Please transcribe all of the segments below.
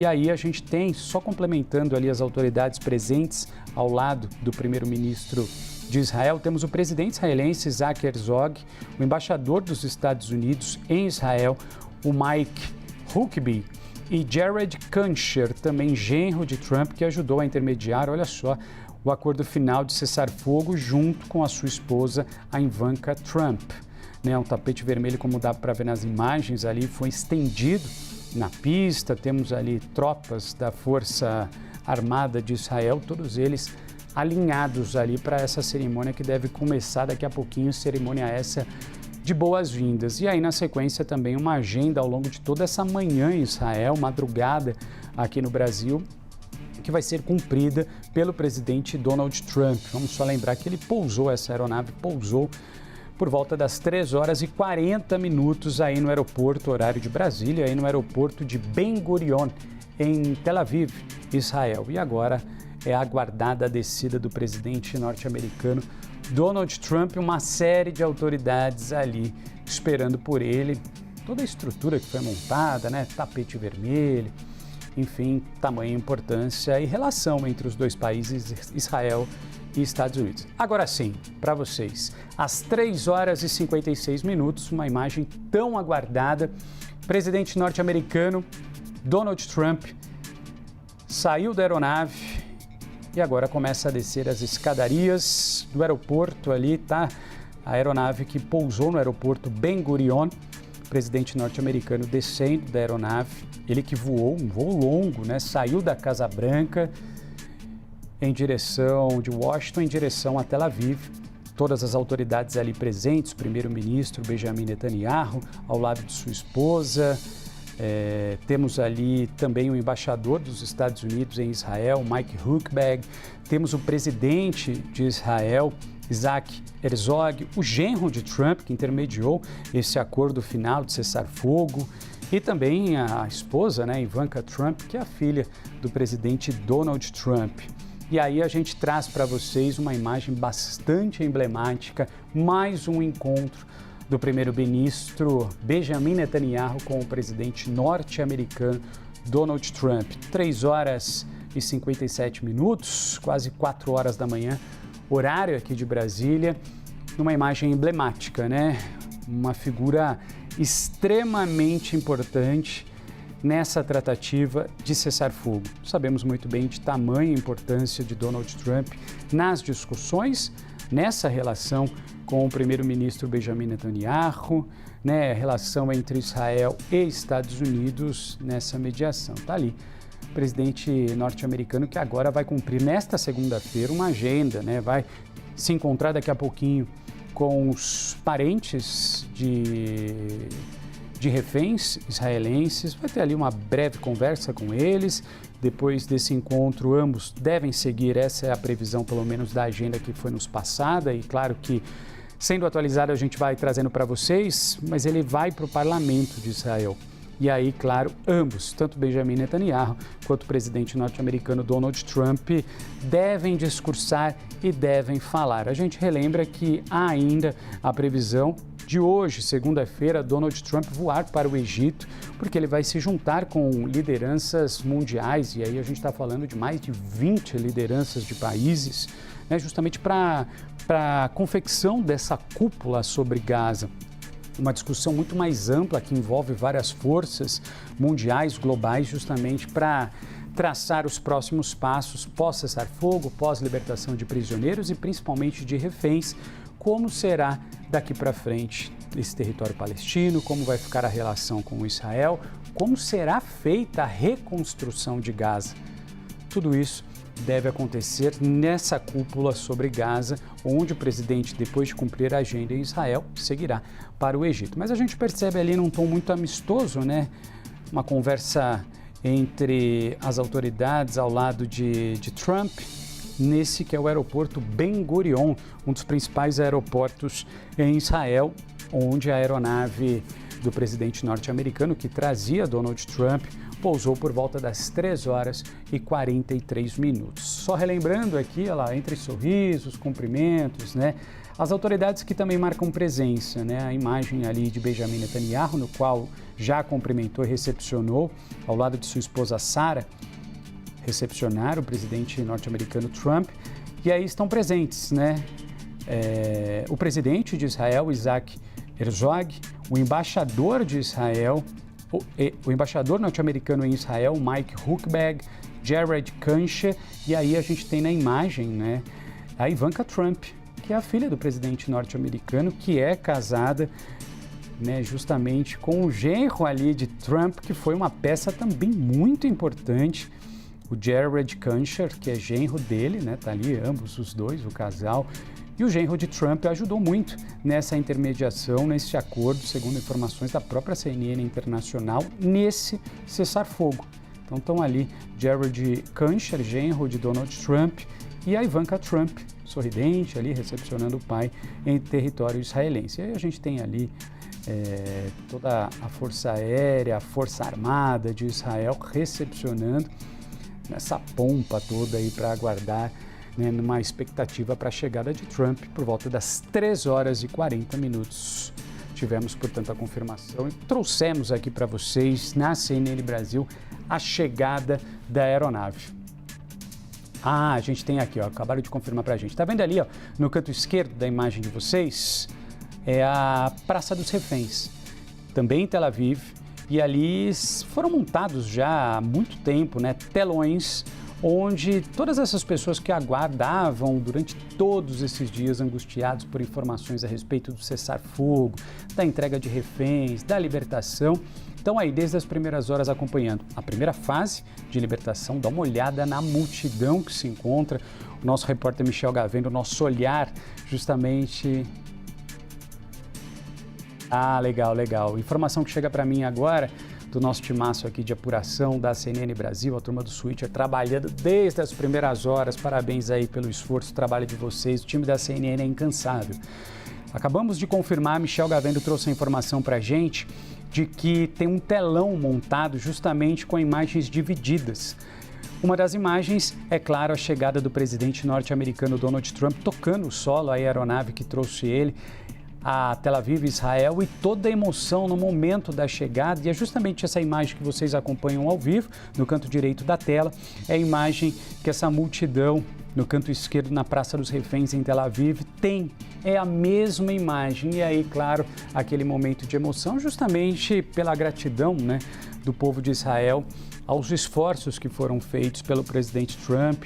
E aí a gente tem, só complementando ali as autoridades presentes ao lado do primeiro-ministro de Israel, temos o presidente israelense Isaac Herzog, o embaixador dos Estados Unidos em Israel, o Mike Huckabee, e Jared Kushner, também genro de Trump, que ajudou a intermediar, olha só, o acordo final de cessar-fogo junto com a sua esposa, a Ivanka Trump. Um tapete vermelho, como dá para ver nas imagens ali, foi estendido na pista. Temos ali tropas da Força Armada de Israel, todos eles alinhados ali para essa cerimônia que deve começar daqui a pouquinho, cerimônia essa de boas-vindas. E aí, na sequência, também uma agenda ao longo de toda essa manhã em Israel, madrugada aqui no Brasil, que vai ser cumprida pelo presidente Donald Trump. Vamos só lembrar que ele pousou, essa aeronave pousou por volta das 3 horas e 40 minutos aí no aeroporto, horário de Brasília, aí no aeroporto de Ben Gurion, em Tel Aviv, Israel. E agora é aguardada a descida do presidente norte-americano Donald Trump, uma série de autoridades ali esperando por ele, toda a estrutura que foi montada, tapete vermelho, enfim, tamanha importância e relação entre os dois países, Israel e Estados Unidos. Agora sim, para vocês, às 3 horas e 56 minutos, uma imagem tão aguardada, presidente norte-americano Donald Trump saiu da aeronave e agora começa a descer as escadarias do aeroporto ali, tá? A aeronave que pousou no aeroporto Ben Gurion, presidente norte-americano descendo da aeronave, ele que voou, um voo longo, saiu da Casa Branca em direção de Washington, em direção a Tel Aviv. Todas as autoridades ali presentes, o primeiro-ministro Benjamin Netanyahu, ao lado de sua esposa. Temos ali também o embaixador dos Estados Unidos em Israel, Mike Huckabee. Temos o presidente de Israel, Isaac Herzog, o genro de Trump, que intermediou esse acordo final de cessar-fogo. E também a esposa, Ivanka Trump, que é a filha do presidente Donald Trump. E aí a gente traz para vocês uma imagem bastante emblemática, mais um encontro do primeiro-ministro Benjamin Netanyahu com o presidente norte-americano Donald Trump. 3 horas e 57 minutos, quase 4 horas da manhã, horário aqui de Brasília, numa imagem emblemática, Uma figura extremamente importante nessa tratativa de cessar-fogo. Sabemos muito bem de tamanha importância de Donald Trump nas discussões, nessa relação com o primeiro-ministro Benjamin Netanyahu, a relação entre Israel e Estados Unidos nessa mediação. Está ali o presidente norte-americano que agora vai cumprir nesta segunda-feira uma agenda, vai se encontrar daqui a pouquinho com os parentes de reféns israelenses, vai ter ali uma breve conversa com eles. Depois desse encontro, ambos devem seguir, essa é a previsão pelo menos da agenda que foi nos passada, e claro que sendo atualizada a gente vai trazendo para vocês, mas ele vai para o parlamento de Israel. E aí, claro, ambos, tanto Benjamin Netanyahu quanto o presidente norte-americano Donald Trump, devem discursar e devem falar. A gente relembra que há ainda a previsão de hoje, segunda-feira, Donald Trump voar para o Egito, porque ele vai se juntar com lideranças mundiais, e aí a gente está falando de mais de 20 lideranças de países, justamente para a confecção dessa cúpula sobre Gaza. Uma discussão muito mais ampla que envolve várias forças mundiais, globais, justamente para traçar os próximos passos pós-cessar-fogo, pós-libertação de prisioneiros e principalmente de reféns, como será daqui para frente esse território palestino, como vai ficar a relação com Israel, como será feita a reconstrução de Gaza. Tudo isso deve acontecer nessa cúpula sobre Gaza, onde o presidente, depois de cumprir a agenda em Israel, seguirá para o Egito. Mas a gente percebe ali num tom muito amistoso, uma conversa entre as autoridades ao lado de Trump, nesse que é o aeroporto Ben Gurion, um dos principais aeroportos em Israel, onde a aeronave do presidente norte-americano que trazia Donald Trump pousou por volta das 3 horas e 43 minutos. Só relembrando aqui, olha lá, entre sorrisos, cumprimentos, né? As autoridades que também marcam presença, né? A imagem ali de Benjamin Netanyahu, no qual já cumprimentou e recepcionou, ao lado de sua esposa Sarah, recepcionaram o presidente norte-americano Trump. E aí estão presentes, né? O presidente de Israel, Isaac Herzog, o embaixador de Israel, o embaixador norte-americano em Israel, Mike Huckabee, Jared Kushner, e aí a gente tem na imagem, né, a Ivanka Trump, que é a filha do presidente norte-americano, que é casada, né, justamente com o genro ali de Trump, que foi uma peça também muito importante, o Jared Kushner, que é genro dele, né, tá ali ambos os dois, o casal. E o genro de Trump ajudou muito nessa intermediação, nesse acordo, segundo informações da própria CNN Internacional, nesse cessar-fogo. Então estão ali Jared Kushner, genro de Donald Trump, e a Ivanka Trump, sorridente ali, recepcionando o pai em território israelense. E aí a gente tem ali toda a Força Aérea, a Força Armada de Israel recepcionando nessa pompa toda aí para aguardar, né, numa expectativa para a chegada de Trump por volta das 3 horas e 40 minutos. Tivemos, portanto, a confirmação e trouxemos aqui para vocês, na CNN Brasil, a chegada da aeronave. A gente tem aqui, ó, acabaram de confirmar para a gente. Tá vendo ali, ó, no canto esquerdo da imagem de vocês? É a Praça dos Reféns, também em Tel Aviv. E ali foram montados já há muito tempo, né, telões, onde todas essas pessoas que aguardavam durante todos esses dias angustiados por informações a respeito do cessar-fogo, da entrega de reféns, da libertação, estão aí desde as primeiras horas acompanhando a primeira fase de libertação. Dá uma olhada na multidão que se encontra. O nosso repórter Michel Gavendo, o nosso olhar justamente... legal. Informação que chega para mim agora do nosso timaço aqui de apuração da CNN Brasil, a turma do Switcher trabalhando desde as primeiras horas. Parabéns aí pelo esforço, trabalho de vocês. O time da CNN é incansável. Acabamos de confirmar, Michel Gavendo trouxe a informação para a gente de que tem um telão montado justamente com imagens divididas. Uma das imagens é, claro, a chegada do presidente norte-americano Donald Trump tocando o solo, a aeronave que trouxe ele a Tel Aviv, Israel, e toda a emoção no momento da chegada. E é justamente essa imagem que vocês acompanham ao vivo, no canto direito da tela, é a imagem que essa multidão no canto esquerdo, na Praça dos Reféns em Tel Aviv, tem. É a mesma imagem. E aí, claro, aquele momento de emoção, justamente pela gratidão, né, do povo de Israel aos esforços que foram feitos pelo presidente Trump,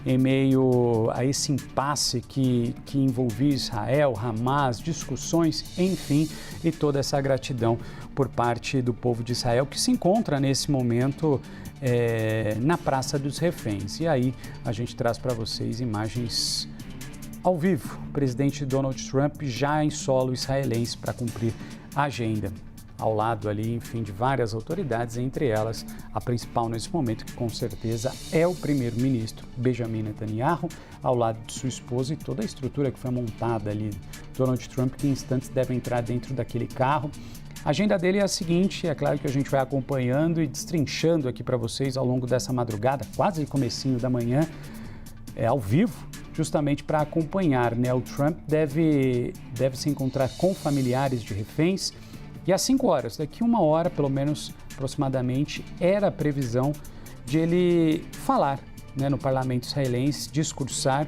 em meio a esse impasse que envolvia Israel, Hamas, discussões, enfim, e toda essa gratidão por parte do povo de Israel que se encontra nesse momento na Praça dos Reféns. E aí a gente traz para vocês imagens ao vivo, o presidente Donald Trump já em solo israelense para cumprir a agenda. Ao lado ali, enfim, de várias autoridades, entre elas a principal nesse momento, que com certeza é o primeiro-ministro Benjamin Netanyahu, ao lado de sua esposa e toda a estrutura que foi montada ali. Donald Trump, que em instantes deve entrar dentro daquele carro. A agenda dele é a seguinte, é claro que a gente vai acompanhando e destrinchando aqui para vocês ao longo dessa madrugada, quase comecinho da manhã, ao vivo, justamente para acompanhar, né? O Trump deve se encontrar com familiares de reféns. E às 5 horas, daqui 1 hora, pelo menos aproximadamente, era a previsão de ele falar, né, no parlamento israelense, discursar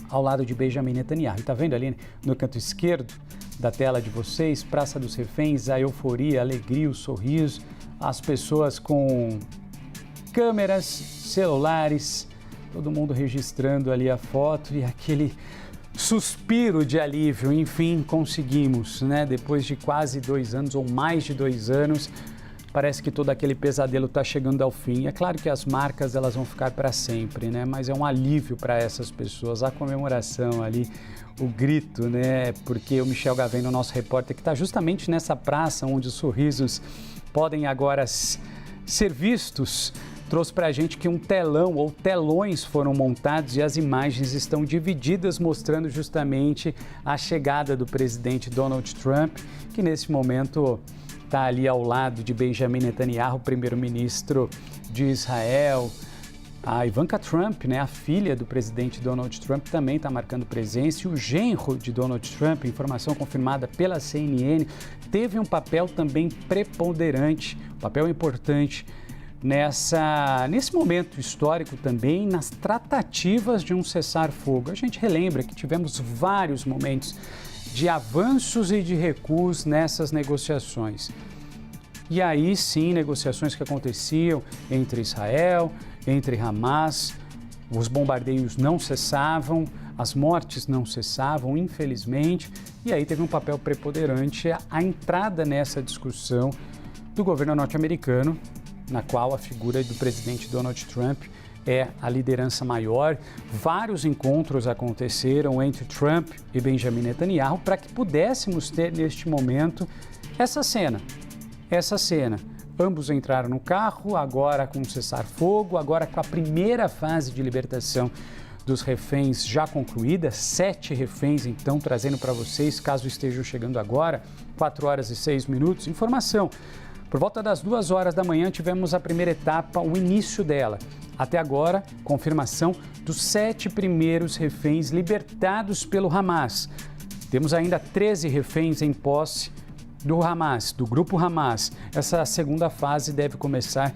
ao lado de Benjamin Netanyahu. E tá vendo ali no canto esquerdo da tela de vocês, Praça dos Reféns, a euforia, a alegria, o sorriso, as pessoas com câmeras, celulares, todo mundo registrando ali a foto e aquele suspiro de alívio. Enfim, conseguimos, né? Depois de quase 2 anos ou mais de 2 anos, parece que todo aquele pesadelo está chegando ao fim. É claro que as marcas elas vão ficar para sempre, né? Mas é um alívio para essas pessoas. A comemoração ali, o grito, né? Porque o Michel Gavendo, nosso repórter, que está justamente nessa praça onde os sorrisos podem agora ser vistos, trouxe para a gente que um telão ou telões foram montados e as imagens estão divididas, mostrando justamente a chegada do presidente Donald Trump, que nesse momento está ali ao lado de Benjamin Netanyahu, primeiro-ministro de Israel. A Ivanka Trump, né, a filha do presidente Donald Trump, também está marcando presença. E o genro de Donald Trump, informação confirmada pela CNN, teve um papel também preponderante, um papel importante nesse momento histórico também, nas tratativas de um cessar-fogo. A gente relembra que tivemos vários momentos de avanços e de recuos nessas negociações. E aí sim, negociações que aconteciam entre Israel, entre Hamas, os bombardeios não cessavam, as mortes não cessavam, infelizmente, e aí teve um papel preponderante a entrada nessa discussão do governo norte-americano, na qual a figura do presidente Donald Trump é a liderança maior. Vários encontros aconteceram entre Trump e Benjamin Netanyahu para que pudéssemos ter neste momento essa cena. Ambos entraram no carro, agora com cessar-fogo, agora com a primeira fase de libertação dos reféns já concluída, 7 reféns, então, trazendo para vocês, caso estejam chegando agora, 4 horas e 6 minutos, informação. Por volta das 2 horas da manhã, tivemos a primeira etapa, o início dela. Até agora, confirmação dos 7 primeiros reféns libertados pelo Hamas. Temos ainda 13 reféns em posse do Hamas, do grupo Hamas. Essa segunda fase deve começar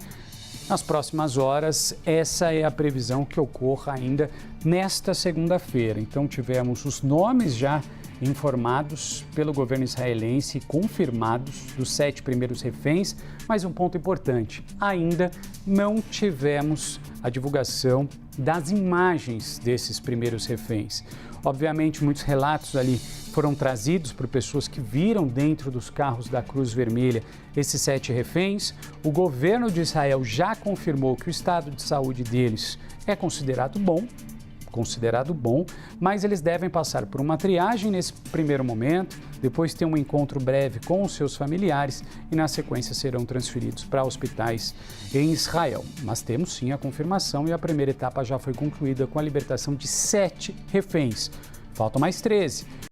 nas próximas horas. Essa é a previsão que ocorra ainda nesta segunda-feira. Então, tivemos os nomes já informados pelo governo israelense, confirmados dos 7 primeiros reféns, mas um ponto importante, ainda não tivemos a divulgação das imagens desses primeiros reféns. Obviamente, muitos relatos ali foram trazidos por pessoas que viram dentro dos carros da Cruz Vermelha esses 7 reféns. O governo de Israel já confirmou que o estado de saúde deles é considerado bom, mas eles devem passar por uma triagem nesse primeiro momento, depois ter um encontro breve com os seus familiares e, na sequência, serão transferidos para hospitais em Israel. Mas temos sim a confirmação e a primeira etapa já foi concluída com a libertação de 7 reféns. Faltam mais 13.